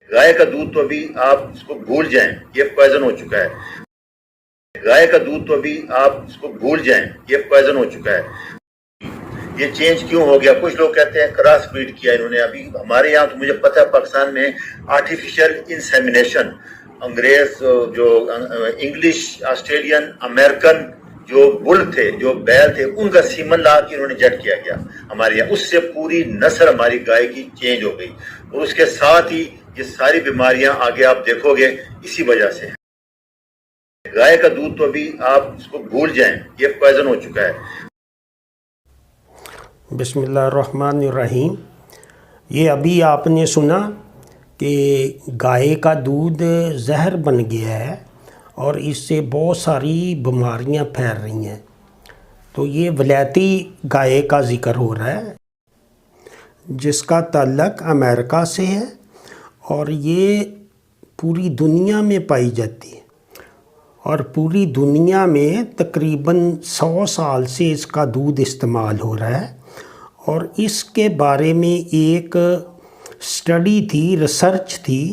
गाय का दूध तो अभी आप इसको भूल जाएं, ये पॉइजन हो चुका है। गाय का दूध तो अभी आप इसको भूल जाएं, ये पॉइजन हो चुका है। ये चेंज क्यों हो गया? कुछ लोग कहते हैं क्रॉस ब्रीड किया इन्होंने। अभी हमारे यहाँ तो मुझे पता है पाकिस्तान में आर्टिफिशियल इंसेमिनेशन, अंग्रेज जो इंग्लिश ऑस्ट्रेलियन अमेरिकन जो बुल थे, जो बैल थे, उनका सीमन ला के इन्होंने जेट किया गया हमारे यहाँ। उससे पूरी नस्ल हमारी गाय की चेंज हो गई, और उसके साथ ही ये सारी बीमारियां आगे आप देखोगे इसी वजह से। गाय का दूध तो अभी आप इसको भूल जाएं, ये पॉइजन हो चुका है। बिस्मिल्लाहिर्रहमानिर्रहीम। ये अभी आपने सुना कि गाय का दूध जहर बन गया है और इससे बहुत सारी बीमारियां फैल रही हैं। तो ये वलैती गाय का ज़िक्र हो रहा है जिसका ताल्लुक़ अमेरिका से है, और ये पूरी दुनिया में पाई जाती है, और पूरी दुनिया में तकरीबन 100 साल से इसका दूध इस्तेमाल हो रहा है। और इसके बारे में एक स्टडी थी, रिसर्च थी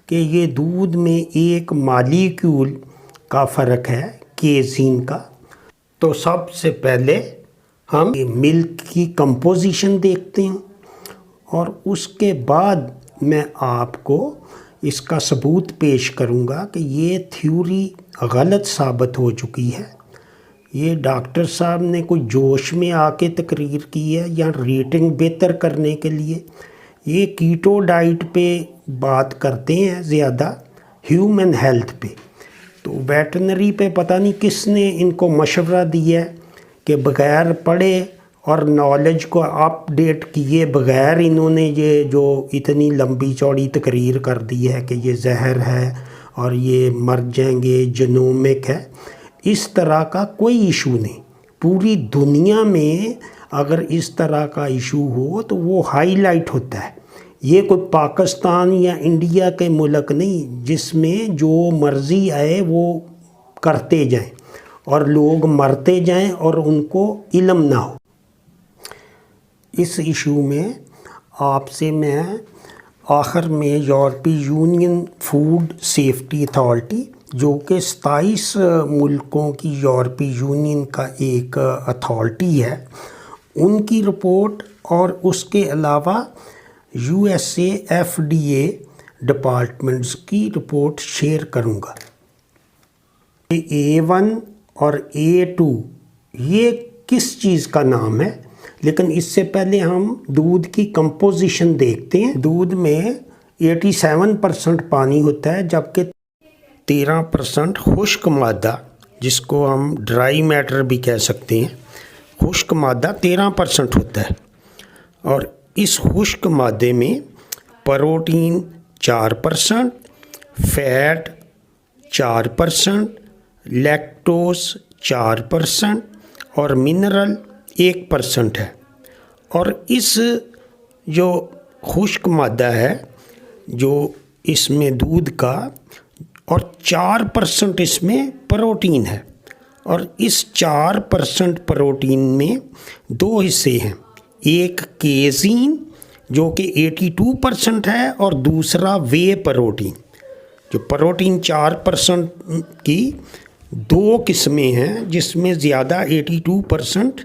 कि ये दूध में एक मालिक्यूल का फ़र्क है, केज़ीन का। तो सबसे पहले हम मिल्क की कंपोजिशन देखते हैं, और उसके बाद मैं आपको इसका सबूत पेश करूंगा कि ये थ्योरी गलत साबित हो चुकी है। ये डॉक्टर साहब ने कोई जोश में आके तकरीर की है या रेटिंग बेहतर करने के लिए। ये कीटो डाइट पे बात करते हैं ज़्यादा, ह्यूमन हेल्थ पे। तो वेटनरी पे पता नहीं किसने इनको मशवरा दिया है कि बग़ैर पढ़े और नॉलेज को अपडेट किए बग़ैर इन्होंने ये जो इतनी लंबी चौड़ी तकरीर कर दी है कि ये जहर है और ये मर जाएंगे, जेनोमिक है। इस तरह का कोई इशू नहीं। पूरी दुनिया में अगर इस तरह का इशू हो तो वो हाईलाइट होता है। ये कोई पाकिस्तान या इंडिया के मुल्क नहीं जिसमें जो मर्ज़ी आए वो करते जाएं और लोग मरते जाएं और उनको इल्म ना हो। इस इशू में आपसे मैं आखिर में यूरोपीय यूनियन फूड सेफ्टी अथॉरिटी, जो कि 27 मुल्कों की यूरोपीय यूनियन का एक अथॉरिटी है, उनकी रिपोर्ट और उसके अलावा USA FDA डिपार्टमेंट्स की रिपोर्ट शेयर करूंगा। A1 और A2 ये किस चीज़ का नाम है, लेकिन इससे पहले हम दूध की कंपोजिशन देखते हैं। दूध में 87% पानी होता है, जबकि 13% खुश्क मादा, जिसको हम ड्राई मैटर भी कह सकते हैं, खुश्क मादा 13% होता है। और इस खुश्क मादे में प्रोटीन 4%, फैट 4%, लैक्टोज 4% और मिनरल 1% है। और इस जो खुश्क मादा है जो इसमें दूध का, और 4% इसमें प्रोटीन है। और इस 4% प्रोटीन में दो हिस्से हैं, एक केज़ीन जो कि 82% है और दूसरा वे प्रोटीन। जो प्रोटीन 4% की दो किस्में हैं जिसमें ज़्यादा 82%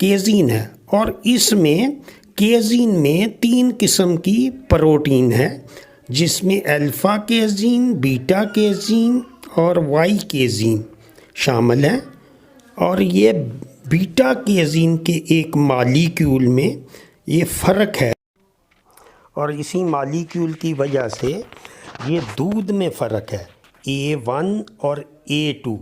केज़ीन है, और इसमें केज़ीन में 3 किस्म की प्रोटीन है जिसमें अल्फ़ा केज़ीन, बीटा केज़ीन और वाई केज़ीन शामिल हैं। और ये बीटा केज़ीन के एक मालिक्यूल में ये फ़र्क है, और इसी मालिक्यूल की वजह से ये दूध में फ़र्क है। A1 और A2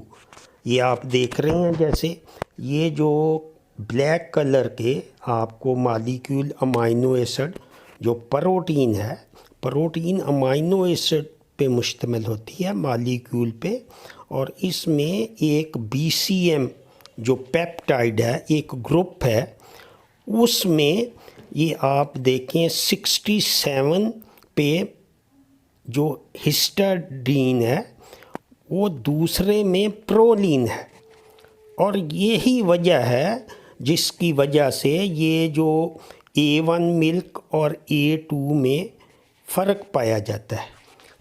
ये आप देख रहे हैं, जैसे ये जो ब्लैक कलर के आपको मालिक्यूल अमाइनो एसिड जो प्रोटीन है, प्रोटीन अमाइनो एसिड पे मुश्तमिल होती है मालिक्यूल पे, और इसमें एक BCM जो पेप्टाइड है, एक ग्रुप है, उसमें ये आप देखें 67 पे जो हिस्टाडीन है वो दूसरे में प्रोलीन है। और यही वजह है जिसकी वजह से ये जो A1 मिल्क और A2 में فرق پایا جاتا ہے،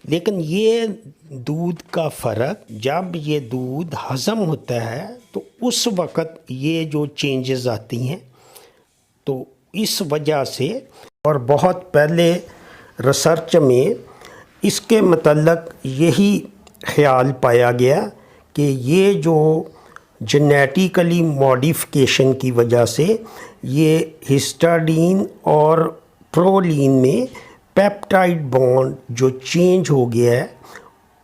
لیکن یہ دودھ کا فرق جب یہ دودھ ہضم ہوتا ہے تو اس وقت یہ جو چینجز آتی ہیں، تو اس وجہ سے اور بہت پہلے ریسرچ میں اس کے متعلق یہی خیال پایا گیا کہ یہ جو جینیٹیکلی ماڈیفیکیشن کی وجہ سے یہ ہسٹاڈین اور پرولین میں پیپٹائڈ بانڈ جو چینج ہو گیا ہے،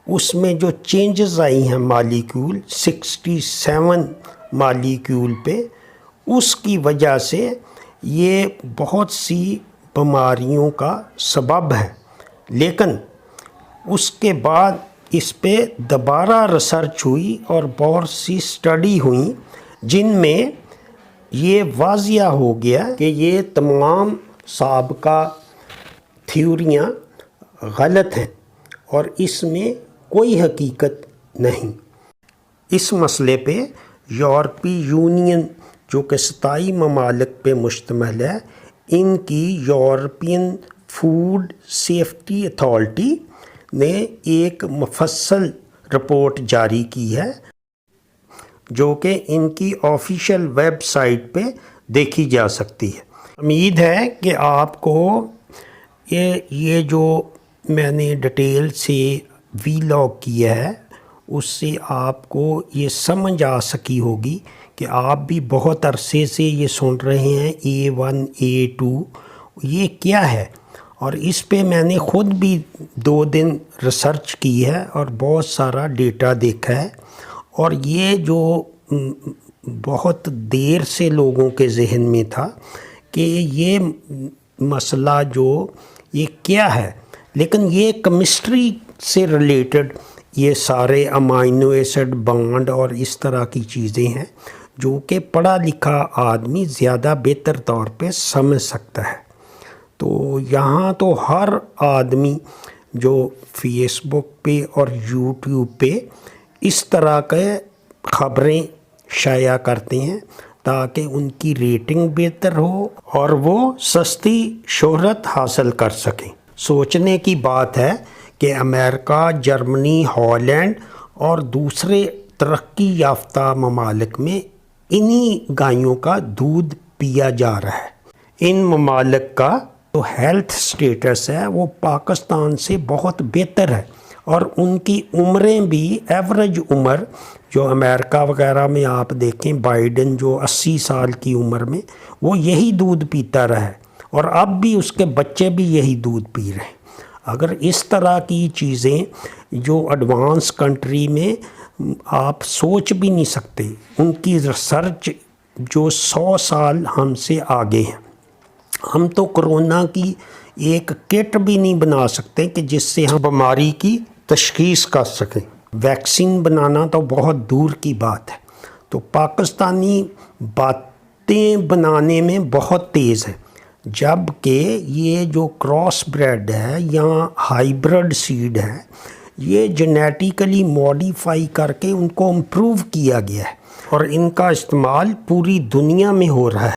اس میں جو چینجز آئی ہیں مالیکیول 67 مالیکیول پہ، اس کی وجہ سے یہ بہت سی بیماریوں کا سبب ہے۔ لیکن اس کے بعد اس پہ دوبارہ ریسرچ ہوئی اور بہت سی اسٹڈی ہوئیں جن میں یہ واضح ہو گیا کہ یہ تمام سابقہ تھیوریاں غلط ہیں اور اس میں کوئی حقیقت نہیں۔ اس مسئلے پہ یورپی یونین جو کہ 27 ممالک پہ مشتمل ہے، ان کی یورپین فوڈ سیفٹی اتھارٹی نے ایک مفصل رپورٹ جاری کی ہے جو کہ ان کی آفیشیل ویب سائٹ پہ دیکھی جا سکتی ہے۔ امید ہے کہ آپ کو یہ جو میں نے ڈیٹیل سے ویلاگ کیا ہے اس سے آپ کو یہ سمجھ آ سکی ہوگی کہ آپ بھی بہت عرصے سے یہ سن رہے ہیں A1 A2 یہ کیا ہے، اور اس پہ میں نے خود بھی 2 دن ریسرچ کی ہے اور بہت سارا ڈیٹا دیکھا ہے، اور یہ جو بہت دیر سے لوگوں کے ذہن میں تھا کہ یہ مسئلہ جو یہ کیا ہے، لیکن یہ کیمسٹری سے ریلیٹڈ یہ سارے امائنو ایسڈ بانڈ اور اس طرح کی چیزیں ہیں جو کہ پڑھا لکھا آدمی زیادہ بہتر طور پہ سمجھ سکتا ہے۔ تو یہاں تو ہر آدمی جو فیس بک پہ اور یوٹیوب پہ اس طرح کے خبریں شائع کرتے ہیں تاکہ ان کی ریٹنگ بہتر ہو اور وہ سستی شہرت حاصل کر سکیں۔ سوچنے کی بات ہے کہ امریکہ، جرمنی، ہالینڈ اور دوسرے ترقی یافتہ ممالک میں انہی گایوں کا دودھ پیا جا رہا ہے۔ ان ممالک کا جو ہیلتھ سٹیٹس ہے وہ پاکستان سے بہت بہتر ہے، اور ان کی عمریں بھی ایوریج عمر جو امریکہ وغیرہ میں آپ دیکھیں، بائیڈن جو 80 سال کی عمر میں وہ یہی دودھ پیتا رہا ہے، اور اب بھی اس کے بچے بھی یہی دودھ پی رہے ہیں۔ اگر اس طرح کی چیزیں جو ایڈوانس کنٹری میں آپ سوچ بھی نہیں سکتے، ان کی ریسرچ جو 100 سال ہم سے آگے ہیں، ہم تو کرونا کی ایک کٹ بھی نہیں بنا سکتے کہ جس سے ہم بیماری کی تشخیص کر سکیں، ویکسین بنانا تو بہت دور کی بات ہے۔ تو پاکستانی باتیں بنانے میں بہت تیز ہے، جبکہ یہ جو کراس بریڈ ہے یا ہائیبرڈ سیڈ ہے، یہ جینیٹیکلی ماڈیفائی کر کے ان کو امپروو کیا گیا ہے، اور ان کا استعمال پوری دنیا میں ہو رہا ہے۔